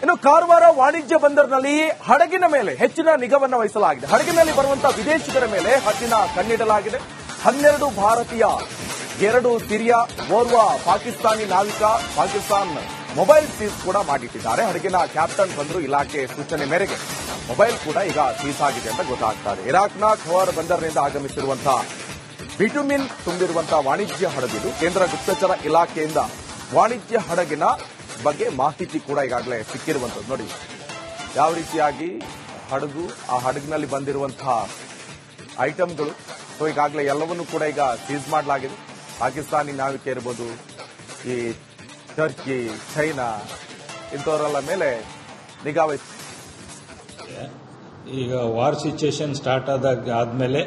ಇನ್ನು ಕಾರವಾರ ವಾಣಿಜ್ಯ ಬಂದರಿನಲ್ಲಿ ಹಡಗಿನ ಮೇಲೆ ಹೆಚ್ಚಿನ ನಿಗಾವನ್ನು ವಹಿಸಲಾಗಿದೆ. ಹಡಗಿನಲ್ಲಿ ಬರುವಂತಹ ವಿದೇಶಿಗರ ಮೇಲೆ ಹದ್ದಿನ ಕಣ್ಣಿಡಲಾಗಿದೆ. 12 ಭಾರತೀಯ, 2 ಸಿರಿಯಾ, ಓರ್ವ ಪಾಕಿಸ್ತಾನಿ ನಾವಿಕ ಪಾಕಿಸ್ತಾನ್ ಮೊಬೈಲ್ ಸೀಸ್ ಕೂಡ ಮಾಡಿಟ್ಟಿದ್ದಾರೆ. ಹಡಗಿನ ಕ್ಯಾಪ್ಟನ್ ಬಂದರು ಇಲಾಖೆ ಸೂಚನೆ ಮೇರೆಗೆ ಮೊಬೈಲ್ ಕೂಡ ಈಗ ಸೀಸ್ ಆಗಿದೆ ಅಂತ ಗೊತ್ತಾಗ್ತಾ ಇದೆ. ಇರಾಕ್ನ ಖವಾರ್ ಬಂದರಿನಿಂದ ಆಗಮಿಸಿರುವಂತಹ ಬಿಟುಮಿನ್ ತುಂಬಿರುವಂತಹ ವಾಣಿಜ್ಯ ಹಡಗಿದು. ಕೇಂದ್ರ ಗುಪ್ತಚರ ಇಲಾಖೆಯಿಂದ ವಾಣಿಜ್ಯ ಹಡಗಿನ ಬಗ್ಗೆ ಮಾಹಿತಿ ಕೂಡ ಈಗಾಗಲೇ ಸಿಕ್ಕಿರುವಂತದ್ದು. ನೋಡಿ ಯಾವ ರೀತಿಯಾಗಿ ಹಡಗು, ಆ ಹಡಗಿನಲ್ಲಿ ಬಂದಿರುವಂತಹ ಐಟಮ್ಗಳು, ಸೊ ಈಗಾಗಲೇ ಎಲ್ಲವನ್ನೂ ಕೂಡ ಈಗ ಸೀಸ್ ಮಾಡಲಾಗಿದೆ. ಪಾಕಿಸ್ತಾನಿ ನಾವಿಕೆ ಇರ್ಬೋದು, ಈ ಟರ್ಕಿ, ಚೈನಾ ಇಂಥವರೆಲ್ಲ ಮೇಲೆ ನಿಗಾ ವಹಿಸಿ. ಈಗ ವಾರ್ ಸಿಚುಯೇಷನ್ ಸ್ಟಾರ್ಟ್ ಆದ್ಮೇಲೆ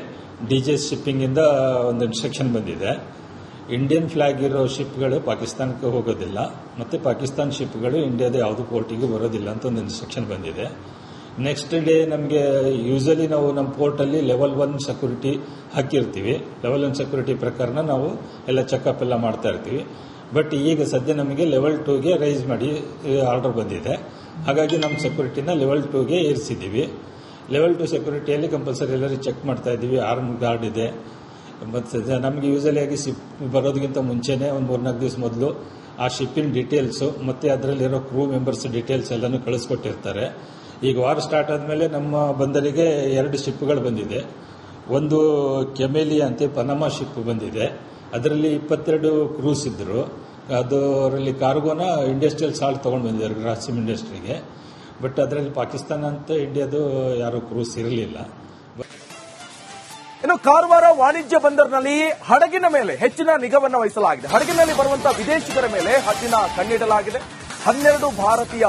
ಡಿಜೆ ಶಿಪ್ಪಿಂಗ್ ಇಂದ ಒಂದು ಇನ್ಸ್ಟ್ರಕ್ಷನ್ ಬಂದಿದೆ. ಇಂಡಿಯನ್ ಫ್ಲಾಗ್ ಇರೋ ಶಿಪ್ಗಳು ಪಾಕಿಸ್ತಾನಕ್ಕೆ ಹೋಗೋದಿಲ್ಲ, ಮತ್ತೆ ಪಾಕಿಸ್ತಾನ ಶಿಪ್ಗಳು ಇಂಡಿಯಾದ ಯಾವುದು ಪೋರ್ಟಿಗೂ ಬರೋದಿಲ್ಲ ಅಂತ ಒಂದು ಇನ್ಸ್ಟ್ರಕ್ಷನ್ ಬಂದಿದೆ. ನೆಕ್ಸ್ಟ್ ಡೇ ನಮಗೆ ಯೂಶಲಿ ನಾವು ನಮ್ಮ ಪೋರ್ಟಲ್ಲಿ ಲೆವೆಲ್ 1 ಸೆಕ್ಯೂರಿಟಿ ಹಾಕಿರ್ತೀವಿ. ಲೆವೆಲ್ 1 ಸೆಕ್ಯೂರಿಟಿ ಪ್ರಕಾರ ನಾವು ಎಲ್ಲ ಚೆಕಪ್ ಎಲ್ಲ ಮಾಡ್ತಾ ಇರ್ತೀವಿ. ಬಟ್ ಈಗ ಸದ್ಯ ನಮಗೆ ಲೆವೆಲ್ 2ಗೆ ರೈಸ್ ಮಾಡಿ ಆರ್ಡರ್ ಬಂದಿದೆ. ಹಾಗಾಗಿ ನಮ್ಮ ಸೆಕ್ಯೂರಿಟಿನ ಲೆವೆಲ್ 2ಗೆ ಏರಿಸಿದ್ದೀವಿ. ಲೆವೆಲ್ 2 ಸೆಕ್ಯೂರಿಟಿಯಲ್ಲಿ ಕಂಪಲ್ಸರಿ ಎಲ್ಲರೂ ಚೆಕ್ ಮಾಡ್ತಾ ಇದ್ದೀವಿ. ಆರ್ಮ್ ಗಾರ್ಡ್ ಇದೆ. ಮತ್ತು ನಮಗೆ ಯೂಶಲಿ ಆಗಿ ಶಿಪ್ ಬರೋದಕ್ಕಿಂತ ಮುಂಚೆನೆ ಒಂದು 3-4 ದಿವಸ ಮೊದಲು ಆ ಶಿಪ್ಪಿನ ಡೀಟೇಲ್ಸು ಮತ್ತೆ ಅದರಲ್ಲಿರೋ ಕ್ರೂ ಮೆಂಬರ್ಸ್ ಡೀಟೇಲ್ಸ್ ಎಲ್ಲನೂ ಕಳಿಸ್ಕೊಟ್ಟಿರ್ತಾರೆ. ಈಗ ವಾರ್ ಸ್ಟಾರ್ಟ್ ಆದಮೇಲೆ ನಮ್ಮ ಬಂದರಿಗೆ 2 ಶಿಪ್ಗಳು ಬಂದಿದೆ. ಒಂದು ಕೆಮೆಲಿಯಾ ಅಂತ ಪನಾಮಾ ಶಿಪ್ ಬಂದಿದೆ. ಅದರಲ್ಲಿ 22 ಕ್ರೂಸ್ ಇದ್ದರು. ಅದರಲ್ಲಿ ಕಾರ್ಗೋನ ಇಂಡಸ್ಟ್ರಿಯಲ್ ಸಾಲ್ಟ್ ತೊಗೊಂಡು ಬಂದಿದ್ದಾರೆ ಗ್ರಾಸಿಮ್ ಇಂಡಸ್ಟ್ರಿಗೆ. ಬಟ್ ಅದರಲ್ಲಿ ಪಾಕಿಸ್ತಾನ ಅಂತ ಇಂಡಿಯಾದು ಯಾರು ಕ್ರೂಸ್ ಇರಲಿಲ್ಲ. ಇನ್ನು ಕಾರವಾರ ವಾಣಿಜ್ಯ ಬಂದರಿನಲ್ಲಿ ಹಡಗಿನ ಮೇಲೆ ಹೆಚ್ಚಿನ ನಿಗಾವನ್ನು ವಹಿಸಲಾಗಿದೆ. ಹಡಗಿನಲ್ಲಿ ಬರುವಂತಹ ವಿದೇಶಿಗರ ಮೇಲೆ ಹದ್ದಿನ ಕಣ್ಣಿಡಲಾಗಿದೆ. 12 ಭಾರತೀಯ,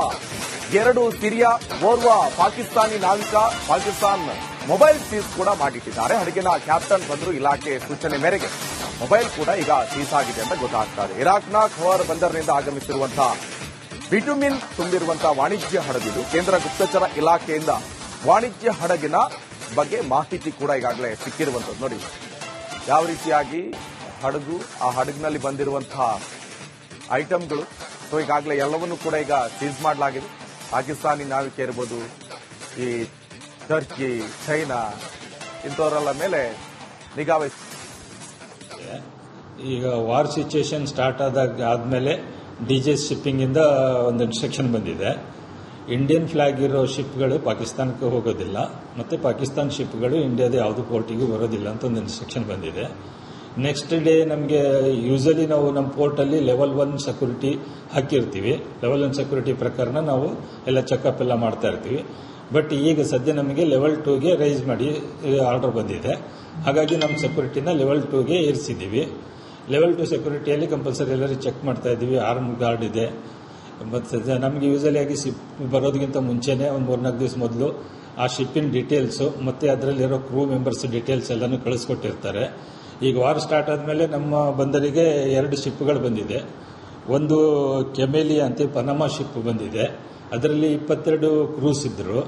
2 ಸಿರಿಯಾ, ಓರ್ವ ಪಾಕಿಸ್ತಾನಿ ನಾವಿಕ ಪಾಕಿಸ್ತಾನ್ ಮೊಬೈಲ್ ಸೀಸ್ ಕೂಡ ಮಾಡಿಟ್ಟಿದ್ದಾರೆ. ಹಡಗಿನ ಕ್ಯಾಪ್ಟನ್ ಬಂದರು ಇಲಾಖೆ ಸೂಚನೆ ಮೇರೆಗೆ ಮೊಬೈಲ್ ಕೂಡ ಈಗ ಸೀಸ್ ಆಗಿದೆ ಅಂತ ಗೊತ್ತಾಗ್ತಾ ಇದೆ. ಇರಾಕ್ನ ಖವಾರ್ ಬಂದರಿನಿಂದ ಆಗಮಿಸಿರುವಂತಹ ಬಿಟುಮಿನ್ ತುಂಬಿರುವಂತಹ ವಾಣಿಜ್ಯ ಹಡಗಿದು. ಕೇಂದ್ರ ಗುಪ್ತಚರ ಇಲಾಖೆಯಿಂದ ವಾಣಿಜ್ಯ ಹಡಗಿನ ಬಗ್ಗೆ ಮಾಹಿತಿ ಕೂಡ ಈಗಾಗಲೇ ಸಿಕ್ಕಿರುವಂತದ್ದು. ನೋಡಿ ಯಾವ ರೀತಿಯಾಗಿ ಹಡಗು, ಆ ಹಡಗಿನಲ್ಲಿ ಬಂದಿರುವಂತಹ ಐಟಮ್ಗಳು, ಸೊ ಈಗಾಗಲೇ ಎಲ್ಲವನ್ನೂ ಕೂಡ ಈಗ ಸೀಸ್ ಮಾಡಲಾಗಿದೆ. ಪಾಕಿಸ್ತಾನಿ ನಾವಿಕೆ ಇರ್ಬೋದು, ಈ ಟರ್ಕಿ, ಚೈನಾ ಇಂಥವರೆಲ್ಲ ಮೇಲೆ ನಿಗಾ ವಹಿಸಿ. ಈಗ ವಾರ್ ಸಿಚುಯೇಷನ್ ಸ್ಟಾರ್ಟ್ ಆದ್ಮೇಲೆ ಡಿಜೆ ಶಿಪ್ಪಿಂಗ್ ಇಂದ ಒಂದು ಇನ್ಸ್ಟ್ರಕ್ಷನ್ ಬಂದಿದೆ. ಇಂಡಿಯನ್ ಫ್ಲಾಗ್ ಇರೋ ಶಿಪ್ಗಳು ಪಾಕಿಸ್ತಾನಕ್ಕೆ ಹೋಗೋದಿಲ್ಲ, ಮತ್ತೆ ಪಾಕಿಸ್ತಾನ ಶಿಪ್ಗಳು ಇಂಡಿಯಾದ ಯಾವುದು ಪೋರ್ಟಿಗೂ ಬರೋದಿಲ್ಲ ಅಂತ ಒಂದು ಇನ್ಸ್ಟ್ರಕ್ಷನ್ ಬಂದಿದೆ. ನೆಕ್ಸ್ಟ್ ಡೇ ನಮಗೆ ಯೂಶಲಿ ನಾವು ನಮ್ಮ ಪೋರ್ಟಲ್ಲಿ ಲೆವೆಲ್ 1 ಸೆಕ್ಯೂರಿಟಿ ಹಾಕಿರ್ತೀವಿ. ಲೆವೆಲ್ 1 ಸೆಕ್ಯೂರಿಟಿ ಪ್ರಕಾರ ನಾವು ಎಲ್ಲ ಚೆಕಪ್ ಎಲ್ಲ ಮಾಡ್ತಾ ಇರ್ತೀವಿ. ಬಟ್ ಈಗ ಸದ್ಯ ನಮಗೆ ಲೆವೆಲ್ 2ಗೆ ರೈಸ್ ಮಾಡಿ ಆರ್ಡರ್ ಬಂದಿದೆ. ಹಾಗಾಗಿ ನಮ್ಮ ಸೆಕ್ಯೂರಿಟಿನ ಲೆವೆಲ್ 2ಗೆ ಏರಿಸಿದ್ದೀವಿ. ಲೆವೆಲ್ 2 ಸೆಕ್ಯೂರಿಟಿಯಲ್ಲಿ ಕಂಪಲ್ಸರಿ ಎಲ್ಲರೂ ಚೆಕ್ ಮಾಡ್ತಾ ಇದ್ದೀವಿ. ಆರ್ಮ್ ಗಾರ್ಡ್ ಇದೆ. ಮತ್ತು ನಮಗೆ ಯೂಶಲಿ ಆಗಿ ಶಿಪ್ ಬರೋದಕ್ಕಿಂತ ಮುಂಚೆನೆ ಒಂದು 3-4 ದಿವಸ ಮೊದಲು ಆ ಶಿಪ್ಪಿನ ಡೀಟೇಲ್ಸು ಮತ್ತೆ ಅದರಲ್ಲಿರೋ ಕ್ರೂ ಮೆಂಬರ್ಸ್ ಡೀಟೇಲ್ಸ್ ಎಲ್ಲನೂ ಕಳಿಸ್ಕೊಟ್ಟಿರ್ತಾರೆ. ಈಗ ವಾರ್ ಸ್ಟಾರ್ಟ್ ಆದಮೇಲೆ ನಮ್ಮ ಬಂದರಿಗೆ 2 ಶಿಪ್ಗಳು ಬಂದಿದೆ. ಒಂದು ಕೆಮೆಲಿಯಾ ಅಂತ ಪನಾಮಾ ಶಿಪ್ ಬಂದಿದೆ. ಅದರಲ್ಲಿ 22 ಕ್ರೂಸ್ ಇದ್ದರು.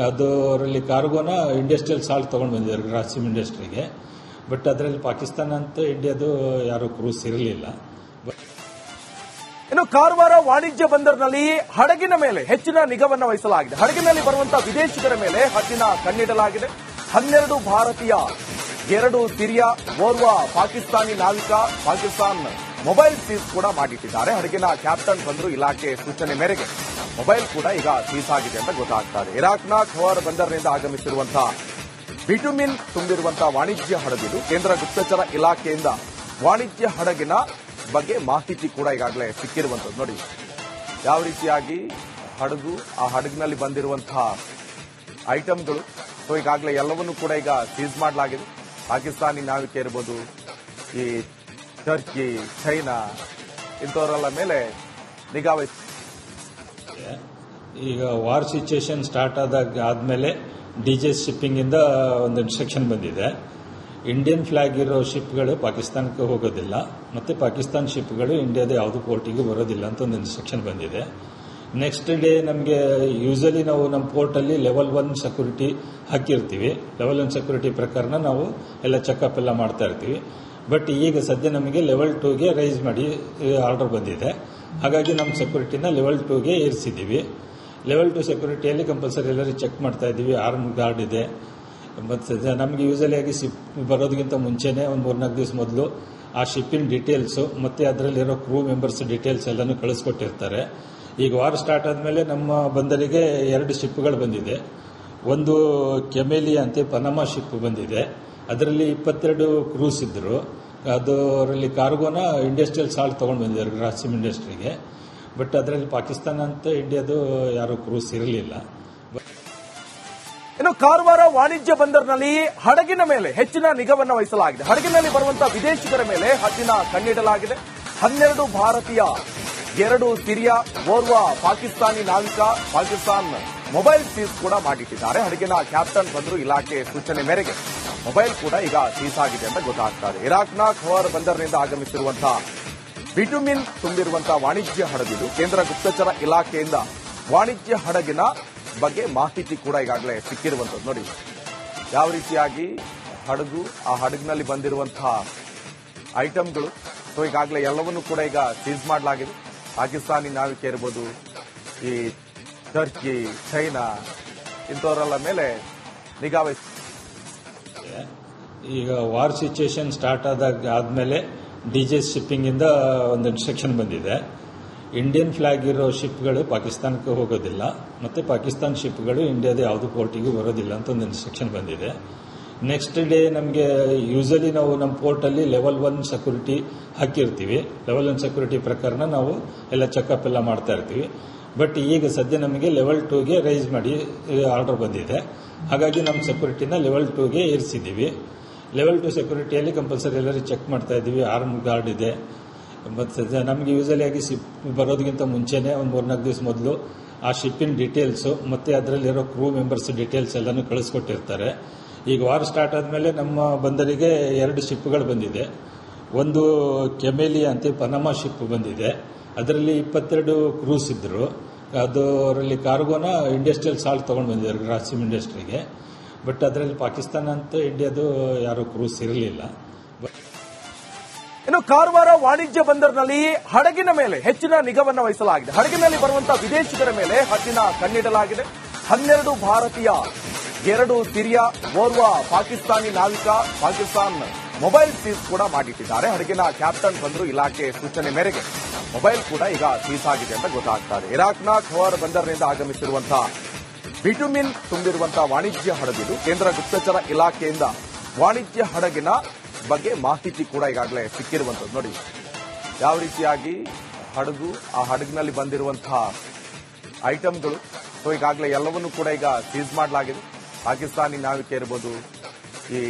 ಅದರಲ್ಲಿ ಕಾರ್ಗೋನ ಇಂಡಸ್ಟ್ರಿಯಲ್ ಸಾಲ್ಟ್ ತೊಗೊಂಡು ಬಂದಿದ್ದಾರೆ ಗ್ರಾಸಿಮ್ ಇಂಡಸ್ಟ್ರಿಗೆ. ಬಟ್ ಅದರಲ್ಲಿ ಪಾಕಿಸ್ತಾನ ಅಂತ ಇಂಡಿಯಾದು ಯಾರು ಕ್ರೂಸ್ ಇರಲಿಲ್ಲ. ಇನ್ನು ಕಾರವಾರ ವಾಣಿಜ್ಯ ಬಂದರಿನಲ್ಲಿ ಹಡಗಿನ ಮೇಲೆ ಹೆಚ್ಚಿನ ನಿಗಾವನ್ನು ವಹಿಸಲಾಗಿದೆ. ಹಡಗಿನಲ್ಲಿ ಬರುವಂತಹ ವಿದೇಶಿಗರ ಮೇಲೆ ಹದ್ದಿನ ಕಣ್ಣಿಡಲಾಗಿದೆ. 12 ಭಾರತೀಯ, 2 ಸಿರಿಯಾ, ಓರ್ವ ಪಾಕಿಸ್ತಾನಿ ನಾವಿಕ ಪಾಕಿಸ್ತಾನ್ ಮೊಬೈಲ್ ಸೀಸ್ ಕೂಡ ಮಾಡಿಟ್ಟಿದ್ದಾರೆ. ಹಡಗಿನ ಕ್ಯಾಪ್ಟನ್ ಬಂದರು ಇಲಾಖೆ ಸೂಚನೆ ಮೇರೆಗೆ ಮೊಬೈಲ್ ಕೂಡ ಈಗ ಸೀಸ್ ಆಗಿದೆ ಅಂತ ಗೊತ್ತಾಗ್ತಾ ಇದೆ. ಇರಾಕ್ನ ಖವಾರ್ ಬಂದರಿನಿಂದ ಆಗಮಿಸಿರುವಂತಹ ಬಿಟುಮಿನ್ ತುಂಬಿರುವಂತಹ ವಾಣಿಜ್ಯ ಹಡಗಿದು. ಕೇಂದ್ರ ಗುಪ್ತಚರ ಇಲಾಖೆಯಿಂದ ವಾಣಿಜ್ಯ ಹಡಗಿನ ಬಗ್ಗೆ ಮಾಹಿತಿ ಕೂಡ ಈಗಾಗಲೇ ಸಿಕ್ಕಿರುವಂತದ್ದು. ನೋಡಿ ಯಾವ ರೀತಿಯಾಗಿ ಹಡಗು, ಆ ಹಡಗಿನಲ್ಲಿ ಬಂದಿರುವಂತಹ ಐಟಮ್ಗಳು, ಸೊ ಈಗಾಗಲೇ ಎಲ್ಲವನ್ನೂ ಕೂಡ ಈಗ ಸೀಸ್ ಮಾಡಲಾಗಿದೆ. ಪಾಕಿಸ್ತಾನಿ ನಾವಿಕೆ ಇರ್ಬೋದು, ಈ ಟರ್ಕಿ, ಚೈನಾ ಇಂಥವರೆಲ್ಲ ಮೇಲೆ ನಿಗಾ ವಹಿಸಿ. ಈಗ ವಾರ್ ಸಿಚುಯೇಷನ್ ಸ್ಟಾರ್ಟ್ ಆದ್ಮೇಲೆ ಡಿಜೆ ಶಿಪ್ಪಿಂಗ್ ಇಂದ ಒಂದು ಇನ್ಸ್ಟ್ರಕ್ಷನ್ ಬಂದಿದೆ. ಇಂಡಿಯನ್ ಫ್ಲಾಗ್ ಇರೋ ಶಿಪ್ಗಳು ಪಾಕಿಸ್ತಾನಕ್ಕೆ ಹೋಗೋದಿಲ್ಲ, ಮತ್ತೆ ಪಾಕಿಸ್ತಾನ ಶಿಪ್ಗಳು ಇಂಡಿಯಾದ ಯಾವುದು ಪೋರ್ಟಿಗೂ ಬರೋದಿಲ್ಲ ಅಂತ ಒಂದು ಇನ್ಸ್ಟ್ರಕ್ಷನ್ ಬಂದಿದೆ. ನೆಕ್ಸ್ಟ್ ಡೇ ನಮಗೆ ಯೂಶಲಿ ನಾವು ನಮ್ಮ ಪೋರ್ಟಲ್ಲಿ ಲೆವೆಲ್ 1 ಸೆಕ್ಯೂರಿಟಿ ಹಾಕಿರ್ತೀವಿ. ಲೆವೆಲ್ 1 ಸೆಕ್ಯೂರಿಟಿ ಪ್ರಕಾರ ನಾವು ಎಲ್ಲ ಚೆಕಪ್ ಎಲ್ಲ ಮಾಡ್ತಾ ಇರ್ತೀವಿ. ಬಟ್ ಈಗ ಸದ್ಯ ನಮಗೆ ಲೆವೆಲ್ 2ಗೆ ರೈಸ್ ಮಾಡಿ ಆರ್ಡರ್ ಬಂದಿದೆ. ಹಾಗಾಗಿ ನಮ್ಮ ಸೆಕ್ಯೂರಿಟಿನ ಲೆವೆಲ್ 2ಗೆ ಏರಿಸಿದ್ದೀವಿ. ಲೆವೆಲ್ 2 ಸೆಕ್ಯೂರಿಟಿಯಲ್ಲಿ ಕಂಪಲ್ಸರಿ ಎಲ್ಲರೂ ಚೆಕ್ ಮಾಡ್ತಾ ಇದ್ದೀವಿ. ಆರ್ಮ್ ಗಾರ್ಡ್ ಇದೆ. ಮತ್ತು ನಮಗೆ ಯೂಸಲಿ ಆಗಿ ಶಿಪ್ ಬರೋದಕ್ಕಿಂತ ಮುಂಚೆನೇ ಒಂದು 3-4 ದಿವಸ ಮೊದಲು ಆ ಶಿಪ್ಪಿನ ಡೀಟೇಲ್ಸು ಮತ್ತು ಅದರಲ್ಲಿರೋ ಕ್ರೂ ಮೆಂಬರ್ಸ್ ಡೀಟೇಲ್ಸ್ ಎಲ್ಲನೂ ಕಳಿಸ್ಕೊಟ್ಟಿರ್ತಾರೆ. ಈಗ ವಾರ್ ಸ್ಟಾರ್ಟ್ ಆದಮೇಲೆ ನಮ್ಮ ಬಂದರಿಗೆ 2 ಶಿಪ್ಗಳು ಬಂದಿದೆ. ಒಂದು ಕೆಮೆಲಿಯಾ ಅಂತ ಪನಾಮಾ ಶಿಪ್ ಬಂದಿದೆ. ಅದರಲ್ಲಿ 22 ಕ್ರೂಸ್ ಇದ್ದರು. ಅದರಲ್ಲಿ ಕಾರ್ಗೋನ ಇಂಡಸ್ಟ್ರಿಯಲ್ ಸಾಲ್ಟ್ ತೊಗೊಂಡು ಬಂದಿದ್ದಾರೆ ಗ್ರಾಸಿಮ್ ಇಂಡಸ್ಟ್ರಿಗೆ. ಬಟ್ ಅದರಲ್ಲಿ ಪಾಕಿಸ್ತಾನ ಅಂತ ಇಂಡಿಯಾದು ಯಾರು ಕ್ರೂಸ್ ಇರಲಿಲ್ಲ. ಇನ್ನು ಕಾರವಾರ ವಾಣಿಜ್ಯ ಬಂದರಿನಲ್ಲಿ ಹಡಗಿನ ಮೇಲೆ ಹೆಚ್ಚಿನ ನಿಗಾವನ್ನು ವಹಿಸಲಾಗಿದೆ. ಹಡಗಿನಲ್ಲಿ ಬರುವಂತಹ ವಿದೇಶಿಗರ ಮೇಲೆ ಹದ್ದಿನ ಕಣ್ಣಿಡಲಾಗಿದೆ. 12 ಭಾರತೀಯ, 2 ಸಿರಿಯಾ, ಓರ್ವ ಪಾಕಿಸ್ತಾನಿ ನಾವಿಕ ಪಾಕಿಸ್ತಾನ್ ಮೊಬೈಲ್ ಸೀಸ್ ಕೂಡ ಮಾಡಿಟ್ಟಿದ್ದಾರೆ. ಹಡಗಿನ ಕ್ಯಾಪ್ಟನ್ ಬಂದರು ಇಲಾಖೆ ಸೂಚನೆ ಮೇರೆಗೆ ಮೊಬೈಲ್ ಕೂಡ ಈಗ ಸೀಸ್ ಆಗಿದೆ ಅಂತ ಗೊತ್ತಾಗ್ತಾ ಇದೆ. ಇರಾಕ್ನ ಖವಾರ್ ಬಂದರಿನಿಂದ ಆಗಮಿಸಿರುವಂತಹ ಬಿಟುಮಿನ್ ತುಂಬಿರುವಂತಹ ವಾಣಿಜ್ಯ ಹಡಗಿದು. ಕೇಂದ್ರ ಗುಪ್ತಚರ ಇಲಾಖೆಯಿಂದ ವಾಣಿಜ್ಯ ಹಡಗಿನ ಬಗ್ಗೆ ಮಾಹಿತಿ ಕೂಡ ಈಗಾಗಲೇ ಸಿಕ್ಕಿರುವಂತದ್ದು. ನೋಡಿ ಯಾವ ರೀತಿಯಾಗಿ ಹಡಗು, ಆ ಹಡಗಿನಲ್ಲಿ ಬಂದಿರುವಂತಹ ಐಟಮ್ಗಳು, ಸೊ ಈಗಾಗಲೇ ಎಲ್ಲವನ್ನೂ ಕೂಡ ಈಗ ಸೀಸ್ ಮಾಡಲಾಗಿದೆ. ಪಾಕಿಸ್ತಾನಿ ನಾವಿಕ ಇರ್ಬೋದು, ಈ ಟರ್ಕಿ, ಚೈನಾ ಇಂಥವರೆಲ್ಲ ಮೇಲೆ ನಿಗಾ ವಹಿಸಿ. ಈಗ ವಾರ್ ಸಿಚುಯೇಷನ್ ಸ್ಟಾರ್ಟ್ ಆದಮೇಲೆ ಡಿಜೆಸ್ ಶಿಪ್ಪಿಂಗ್ ಇಂದ ಒಂದು ಇನ್ಸ್ಟ್ರಕ್ಷನ್ ಬಂದಿದೆ. ಇಂಡಿಯನ್ ಫ್ಲಾಗ್ ಇರೋ ಶಿಪ್ಗಳು ಪಾಕಿಸ್ತಾನಕ್ಕೆ ಹೋಗೋದಿಲ್ಲ, ಮತ್ತು ಪಾಕಿಸ್ತಾನ ಶಿಪ್ಗಳು ಇಂಡಿಯಾದ ಯಾವುದೇ ಪೋರ್ಟಿಗೂ ಬರೋದಿಲ್ಲ ಅಂತ ಒಂದು ಇನ್ಸ್ಟ್ರಕ್ಷನ್ ಬಂದಿದೆ. ನೆಕ್ಸ್ಟ್ ಡೇ ನಮಗೆ ಯೂಸಲಿ ನಾವು ನಮ್ಮ ಪೋರ್ಟಲ್ಲಿ ಲೆವೆಲ್ 1 ಸೆಕ್ಯೂರಿಟಿ ಹಾಕಿರ್ತೀವಿ. ಲೆವೆಲ್ 1 ಸೆಕ್ಯೂರಿಟಿ ಪ್ರಕಾರ ನಾವು ಎಲ್ಲ ಚೆಕಪ್ ಎಲ್ಲ ಮಾಡ್ತಾ ಇರ್ತೀವಿ. ಬಟ್ ಈಗ ಸದ್ಯ ನಮಗೆ ಲೆವೆಲ್ 2ಗೆ ರೈಸ್ ಮಾಡಿ ಆರ್ಡರ್ ಬಂದಿದೆ. ಹಾಗಾಗಿ ನಮ್ಮ ಸೆಕ್ಯೂರಿಟಿನ ಲೆವೆಲ್ 2ಗೆ ಏರಿಸಿದ್ದೀವಿ. ಲೆವೆಲ್ 2 ಸೆಕ್ಯೂರಿಟಿಯಲ್ಲಿ ಕಂಪಲ್ಸರಿ ಎಲ್ಲರೂ ಚೆಕ್ ಮಾಡ್ತಾ ಇದ್ದೀವಿ. ಆರ್ಮ್ ಗಾರ್ಡ್ ಇದೆ. ಮತ್ತು ನಮಗೆ ಯೂಸಲಿ ಆಗಿ ಶಿಪ್ ಬರೋದಕ್ಕಿಂತ ಮುಂಚೆನೇ ಒಂದು 3-4 ದಿವಸ ಮೊದಲು ಆ ಶಿಪ್ಪಿನ ಡೀಟೇಲ್ಸು ಮತ್ತು ಅದರಲ್ಲಿರೋ ಕ್ರೂ ಮೆಂಬರ್ಸ್ ಡೀಟೇಲ್ಸ್ ಎಲ್ಲನೂ ಕಳಿಸ್ಕೊಟ್ಟಿರ್ತಾರೆ. ಈಗ ವಾರ್ ಸ್ಟಾರ್ಟ್ ಆದಮೇಲೆ ನಮ್ಮ ಬಂದರಿಗೆ 2 ಶಿಪ್ಗಳು ಬಂದಿದೆ. ಒಂದು ಕೆಮೆಲಿಯಾ ಅಂತ ಪನಾಮಾ ಶಿಪ್ ಬಂದಿದೆ. ಅದರಲ್ಲಿ 22 ಕ್ರೂಸ್ ಇದ್ದರು. ಅದರಲ್ಲಿ ಕಾರ್ಗೋನ ಇಂಡಸ್ಟ್ರಿಯಲ್ ಸಾಲ್ಟ್ ತೊಗೊಂಡು ಬಂದಿದ್ದಾರೆ ಗ್ರಾಸಿಮ್ ಇಂಡಸ್ಟ್ರಿಗೆ. ಬಟ್ ಅದರಲ್ಲಿ ಪಾಕಿಸ್ತಾನ ಅಂತ ಇಂಡಿಯಾದು ಯಾರು ಕ್ರೂಸ್ ಇರಲಿಲ್ಲ. ಇನ್ನು ಕಾರವಾರ ವಾಣಿಜ್ಯ ಬಂದರಿನಲ್ಲಿ ಹಡಗಿನ ಮೇಲೆ ಹೆಚ್ಚಿನ ನಿಗಾವನ್ನು ವಹಿಸಲಾಗಿದೆ. ಹಡಗಿನಲ್ಲಿ ಬರುವಂತಹ ವಿದೇಶಿಗರ ಮೇಲೆ ಹದ್ದಿನ ಕಣ್ಣಿಡಲಾಗಿದೆ. 12 ಭಾರತೀಯ, 2 ಸಿರಿಯಾ, ಓರ್ವ ಪಾಕಿಸ್ತಾನಿ ನಾವಿಕ ಪಾಕಿಸ್ತಾನ್ ಮೊಬೈಲ್ ಸೀಸ್ ಕೂಡ ಮಾಡಿಟ್ಟಿದ್ದಾರೆ. ಹಡಗಿನ ಕ್ಯಾಪ್ಟನ್ ಬಂದರು ಇಲಾಖೆ ಸೂಚನೆ ಮೇರೆಗೆ ಮೊಬೈಲ್ ಕೂಡ ಈಗ ಸೀಸ್ ಆಗಿದೆ ಅಂತ ಗೊತ್ತಾಗ್ತಾ ಇದೆ. ಇರಾಕ್ನ ಖವಾರ್ ಬಂದರಿನಿಂದ ಆಗಮಿಸಿರುವಂತಹ ಬಿಟುಮಿನ್ ತುಂಬಿರುವಂತಹ ವಾಣಿಜ್ಯ ಹಡಗಿದು. ಕೇಂದ್ರ ಗುಪ್ತಚರ ಇಲಾಖೆಯಿಂದ ವಾಣಿಜ್ಯ ಹಡಗಿನ ಬಗ್ಗೆ ಮಾಹಿತಿ ಕೂಡ ಈಗಾಗಲೇ ಸಿಕ್ಕಿರುವಂತದ್ದು. ನೋಡಿ ಯಾವ ರೀತಿಯಾಗಿ ಹಡಗು, ಆ ಹಡಗಿನಲ್ಲಿ ಬಂದಿರುವಂತಹ ಐಟಮ್ಗಳು, ಸೊ ಈಗಾಗಲೇ ಎಲ್ಲವನ್ನೂ ಕೂಡ ಈಗ ಸೀಸ್ ಮಾಡಲಾಗಿದೆ. ಪಾಕಿಸ್ತಾನಿ ನಾವಿಕ ಇರ್ಬೋದು, ಈ